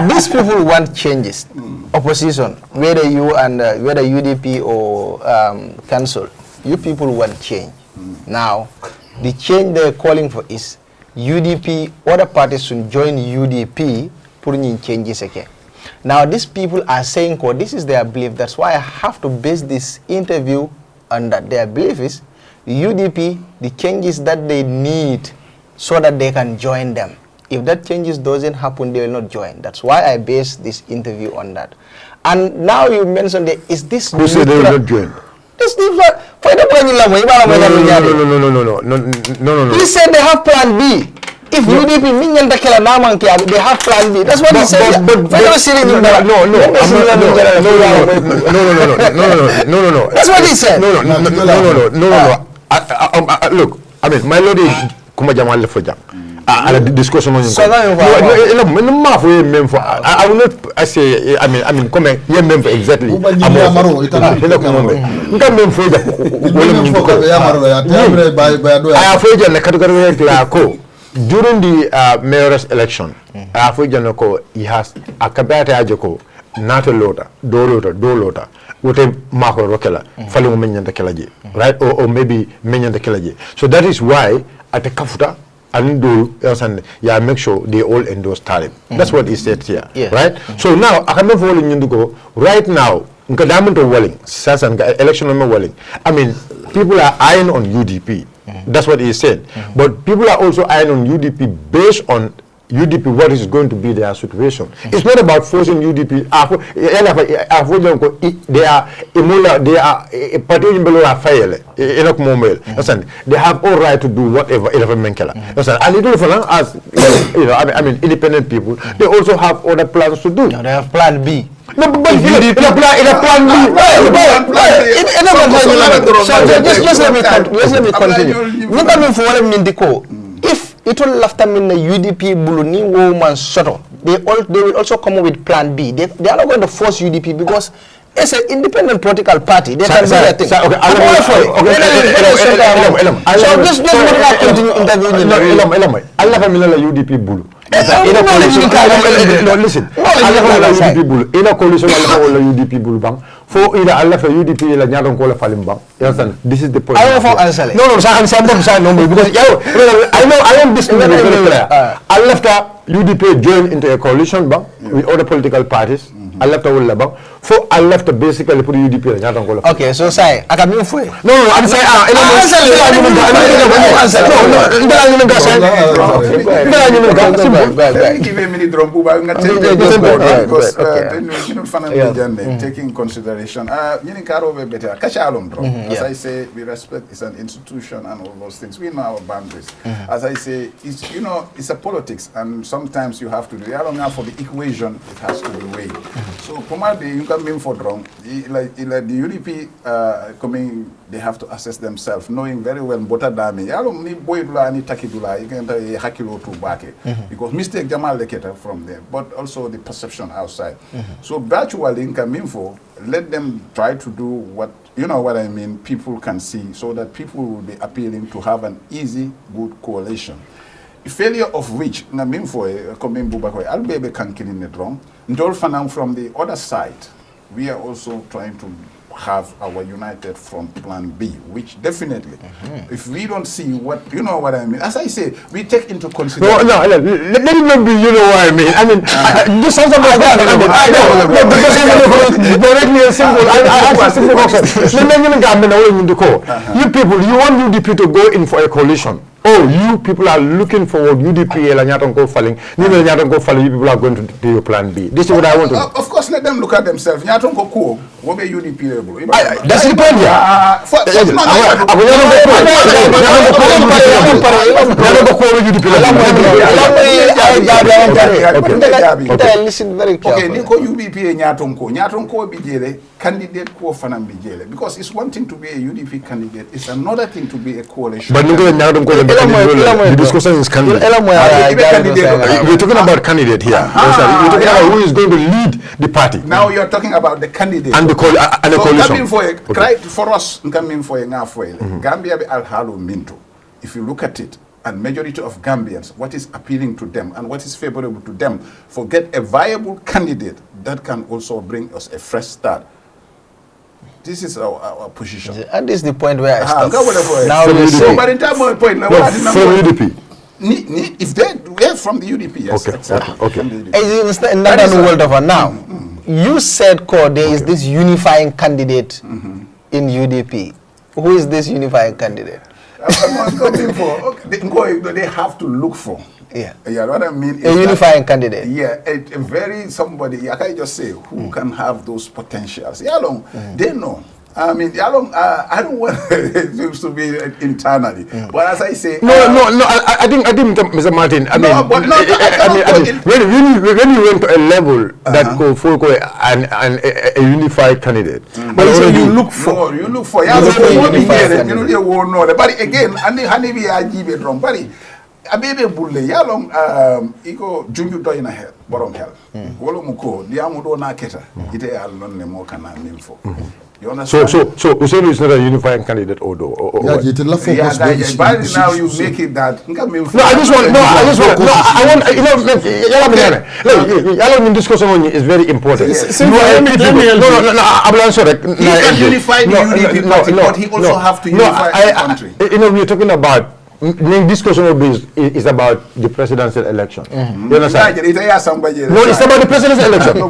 these people want changes. Opposition, whether you and whether UDP or council, you people want change. Now, the change they're calling for is UDP, other parties should join UDP, putting in changes again. Now, these people are saying, this is their belief. That's why I have to base this interview on that. Their belief is UDP, the changes that they need so that they can join them. If that changes doesn't happen, they will not join. That's why I base this interview on that. And now you mentioned that, is this... Who said they will not join? This different. No. He said they have plan B. If UDP they have plan B. That's what he said. No. That's what he said. No. Look, I mean, my lord is Kumajamal Foja. I discussion on I will not say, I mean, comment, exactly. During the mayor's election, he has a kabata ajoko, not a loader, do loader, what a Marco Rokela, following Menyan the Kelaji, right? Or maybe Menyan the Kelaji. So that is why at the Kafuta, and do and make sure they all endorse Talib. That's what he said here, right? So now I can go right now. Election Walling. I mean, people are eyeing on UDP. That's what he said. But people are also eyeing on UDP based on UDP, what is going to be their situation. It's not about forcing UDP. They are party below fail. They have all right to do whatever. And as I mean, independent people, they also have other plans to do. No, they have plan B. No, but in a plan B. Just let me continue. If it will after the UDP Buluni woman soto, they will also come up with plan B. They are not going to force UDP because it's an independent political party. They can do that thing. So just continue interviewing. Allah UDP Bulu. Listen. In a coalition, UDP Bulu Bang. For either Allah for UDP la nyadon ko la falim bang. You understand? This is the point. I don't answer. No, because I am this very clear. I left UDP join into a coalition bang with other political parties. I left all bang. For I left basically put UDP la nyadon ko la. Okay, so say I can move for it. No, I'm saying taking consideration. As I say, we respect it's an institution and all those things. We know our boundaries. As I say, it's it's a politics, and sometimes you have to do. I don't know for the equation, it has to be weighed. So, you can mean for wrong. Like the UDP coming, they have to assess themselves, knowing very well better than me. I don't need boydula ni takidula. You can hakilo to back it because mistake Jamal leketa from there, but also the perception outside. So virtually in Kaminfo, let them try to do what what I mean. People can see, so that people will be appealing to have an easy, good coalition. Failure of which Naminfo coming Bubakoi, I'll be able to kill it wrong. Ndol from the other side, we are also trying to have our united front plan B, which definitely, if we don't see what, what I mean, as I say, we take into consideration. No, let it not be, what I mean. I mean, this sounds like that. I know, because directly and simple, I ask a simple question. You people, you want UDP to go in for a coalition. Oh, you people are looking forward UDP and Nyatonko falling. You people are going to do your plan B. This is what I want to. Of course, let them look at themselves. Nyatonko cool. What be UDP? That's the point. Listen very carefully. Okay, Niko UDP Nyatonko. Nyatonko bijele candidate ko fanam bijele, because it's one thing to be a UDP candidate. It's another thing to be a coalition. But Nyatonko. The discussion is candidate. We're talking about candidate here. We're talking about who is going to lead the party. Now you're talking about the candidate and the coalition. For us, coming for a Gambia be alhalo minto. If you look at it, and majority of Gambians, what is appealing to them and what is favorable to them, for get a viable candidate that can also bring us a fresh start. This is our position. And this is the point where I start. Now, but in terms of point, from UDP. If they're from the UDP, yes. Okay, exactly. okay. It's another world of now. You said, there is this unifying candidate in UDP. Who is this unifying candidate? I'm looking for. They have to look for. Yeah. Yeah, what I mean is a unifying candidate. Yeah, a very somebody. I can just say who can have those potentials. Yalong, they know. I mean, Yalong, I don't want it to be internally, but as I say, no. I think, Mr. Martin. I mean, when you went to a level that go for a unified candidate, but so you look for. You look for. Yeah, you won't know. But again, and the honey we are giving wrong, but. Abebe bulle yalong iko junju do ina hel borom hel wolo muko diamu do na keta ite al non ne mo kana minfo you understand so Usenu is not a unifying candidate or but now you make it that no I just want I want yala min discussion on is very important I'm sorry he can unify the UDP party but he also have to unify the country we're talking about the discussion is about the presidential election. You understand? No, it's about the presidential election. No.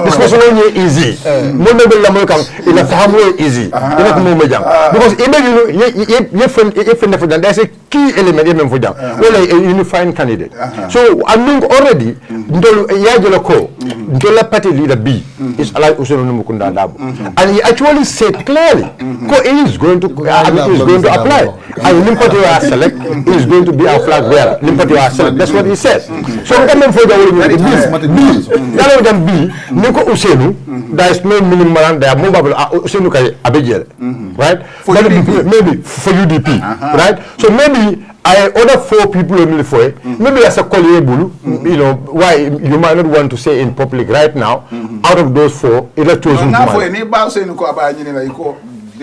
Discussion easy. Easy. Because there's a key element for them. Well, a unifying candidate. So I mean already, the party leader B is like Usenu Mukunda Dabo, and he actually said clearly, he is going to apply. And Limpati will select, he is going to be our flag bearer. Limpati will select. That's what he said. So coming for the B, Niko Usenu, there is no minimum, there are movable Usenu Kai Abejel, right? Maybe for UDP, right? So maybe I order 4 people only for it. Maybe as a colleague, you know, why you might not want to say in public right now. Out of those 4, either chosen now for any boss the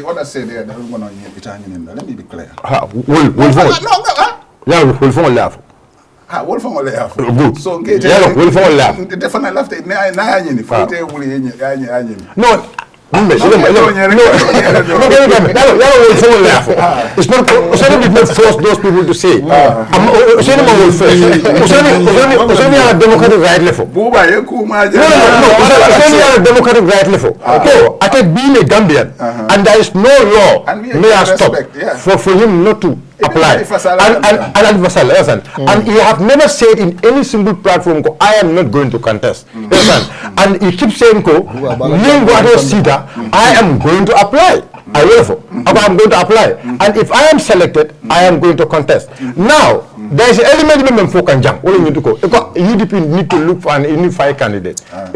other say there, let me be clear. So no. It's not force those people to say. Democratic right level. Democratic right level. I can be a Gambian, and there is no law may stop for him not to apply. And he have never said in any single platform, I am not going to contest. And he keeps saying, I am going to apply. I will. I'm going to apply. And if I am selected, I am going to contest. Now, there is an element for Kanjang. UDP need to look for an unified candidate. A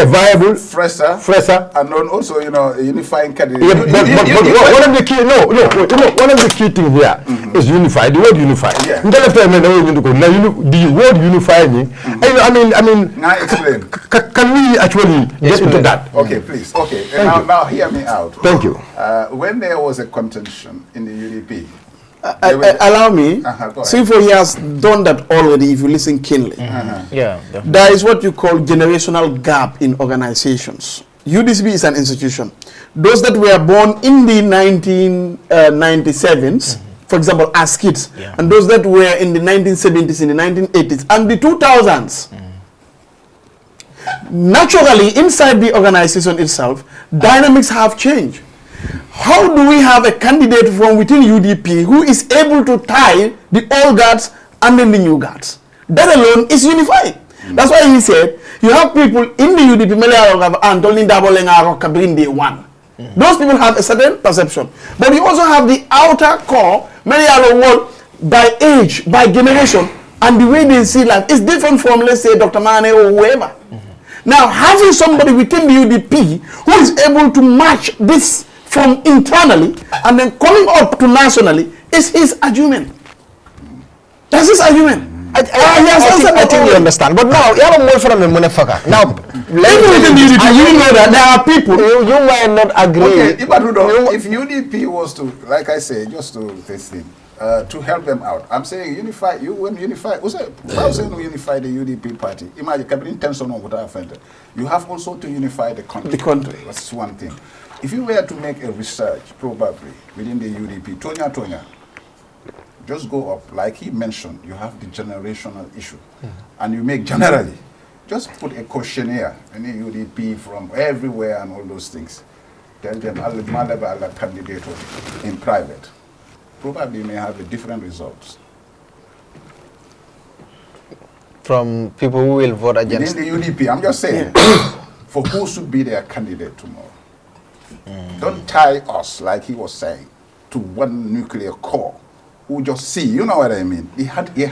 viable, fresher, and also, you know, a unifying candidate. Yeah, but one of the key, one of the key things here is unified. The word unified. Yeah. The word unified. I mean. Now explain. Can we actually get into that? Okay, please. Okay, now hear me out. Thank you. When there was a contention in the UDP. Allow me. Sinfo, he has done that already if you listen keenly. Yeah. There is what you call generational gap in organizations. UDCB is an institution. Those that were born in the 1997s, for example, as kids, and those that were in the 1970s, in the 1980s, and the 2000s. Naturally, inside the organization itself, dynamics have changed. How do we have a candidate from within UDP who is able to tie the old guards and then the new guards? That alone is unifying. That's why he said, you have people in the UDP, day one. Those people have a certain perception. But you also have the outer core, many other world by age, by generation, and the way they see life is different from, let's say, Dr. Mane or whoever. Now, having somebody within the UDP who is able to match this from internally and then coming up to nationally is his argument. That's his argument. I think you understand. But now, you have more from the Munefaka. Now, Even within the UDP, you know that there are people. You might not agree. Okay, if UDP was to, like I say, just to this thing, to help them out, I'm saying unify. You when unify, I was saying unify the UDP party. Imagine, cabinet tension on what I find. You have also to unify the country. The country. That's one thing. If you were to make a research, probably within the UDP, Tonya, just go up. Like he mentioned, you have the generational issue, and you make generally. Just put a questionnaire, any UDP from everywhere and all those things. Tell them I'll candidate in private. Probably may have a different results. From people who will vote against. Within the UDP, I'm just saying, for who should be their candidate tomorrow. Don't tie us, like he was saying, to one nuclear core. Who just see, you know what I mean? He had a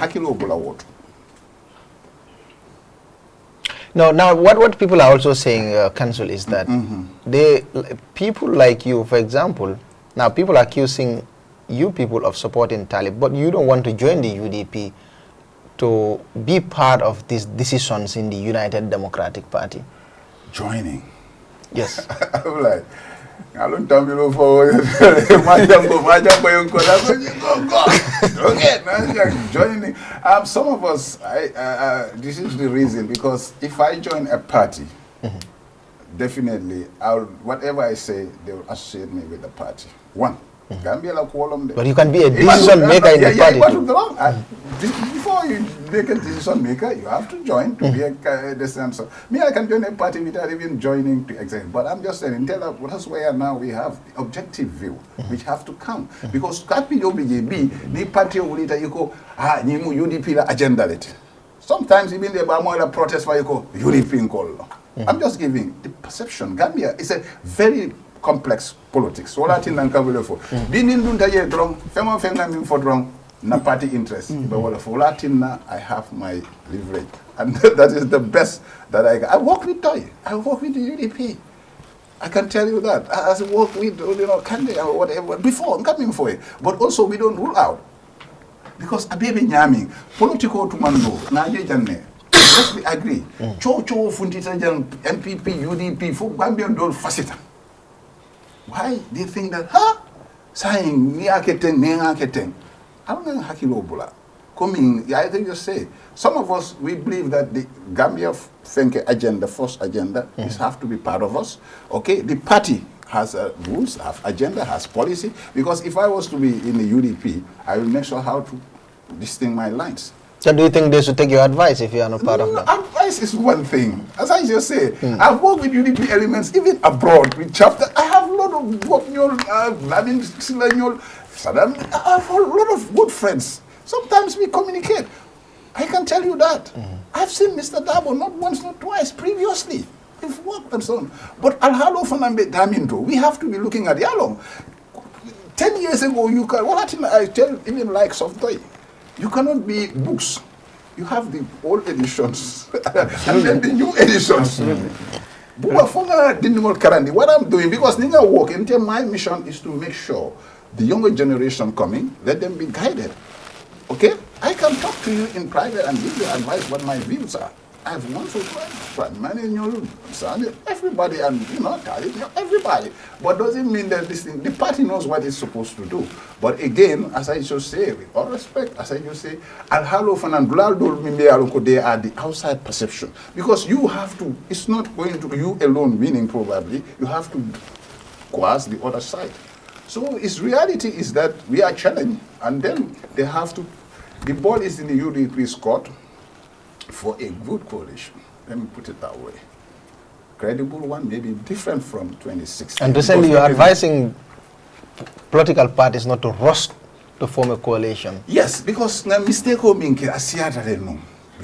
Now what people are also saying, Council, is that people like you, for example, now people are accusing you people of supporting Talib, but you don't want to join the UDP to be part of these decisions in the United Democratic Party. Joining? Yes. I'm like, I don't tell you for joining. Some of us, this is the reason, because if I join a party, definitely, whatever I say, they will associate me with the party. One. Gambia like but you can be a decision maker in the party. Before you make a decision maker, you have to join to be a decision. So me, I can join a party without even joining to executive. But I'm just saying, that's where now we have the objective view, which have to come. Because KPJB, the party will later you go, UDP la agenda let. Sometimes even the Bamola protest where you go, UDP in call. I'm just giving the perception. Gambia is a very complex politics. So that in Lankabule for being in Dundaye drong, Fema Fenga for drong, na party interest. But for Latin, I have my leverage. And that is the best that I work with Toy. I work with the UDP. I can tell you that. I work with, Kande or whatever, before I'm coming for it. But also we don't rule out. Because a baby nyami, political to mando, naje janne. Let's be agree. Cho fundita jan MPP, UDP, for Gambian don't faceta. Why they think that, saying ni aketeng, I don't know hakilo bula. Coming, I think you say, some of us, we believe that the Gambia agenda, first agenda, is have to be part of us. Okay, the party has rules, have agenda, has policy. Because if I was to be in the UDP, I will make sure how to distinguish my lines. So do you think they should take your advice if you are not part of that? Advice is one thing. As I just say, I've worked with UDP elements even abroad with chapter. I have a lot of work, I have a lot of good friends. Sometimes we communicate. I can tell you that. I've seen Mr. Dabo not once, not twice previously. We've worked and so on. But Alhalo Fanambe Damindo, we have to be looking at Yalom. 10 years ago, you can, I tell even like soft toy. You cannot be books. You have the old editions and then the new editions. What I'm doing, because my mission is to make sure the younger generation coming, let them be guided. Okay? I can talk to you in private and give you advice what my views are. I've won for everybody and everybody. But doesn't mean that this thing, the party knows what it's supposed to do. But again, as I just say, with all respect, as I just say, they are the outside perception. Because you have to, it's not going to you alone winning probably, you have to coerce the other side. So its reality is that we are challenged, and then they have to, the ball is in the UDP's court for a good coalition. Let me put it that way. Credible one, maybe different from 2016. And recently you're advising political parties not to rush to form a coalition. Yes, because the mistake we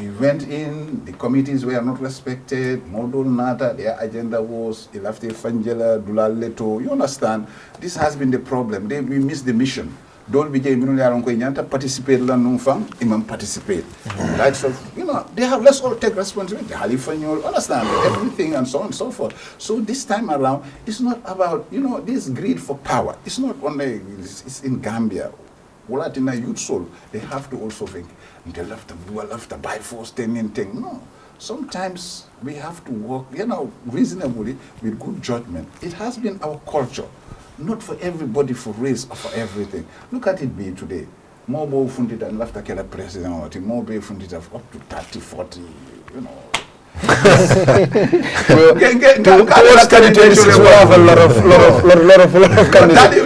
went in, the committees were not respected, Modul Nata, their agenda was Ilafte Fangela, Dulaleto. You understand? This has been the problem. We missed the mission. Don't be participate participate. Right? So, they have, let's all take responsibility. Understand everything and so on and so forth. So this time around, it's not about, this greed for power. It's not only, it's in Gambia. What in a youth soul, they have to also think, they love to buy force thing. No. Sometimes we have to work, reasonably with good judgment. It has been our culture, not for everybody for race or for everything. Look at it be today. More funded than left a president, more funded of up to 30, 40, We have a lot of candidates.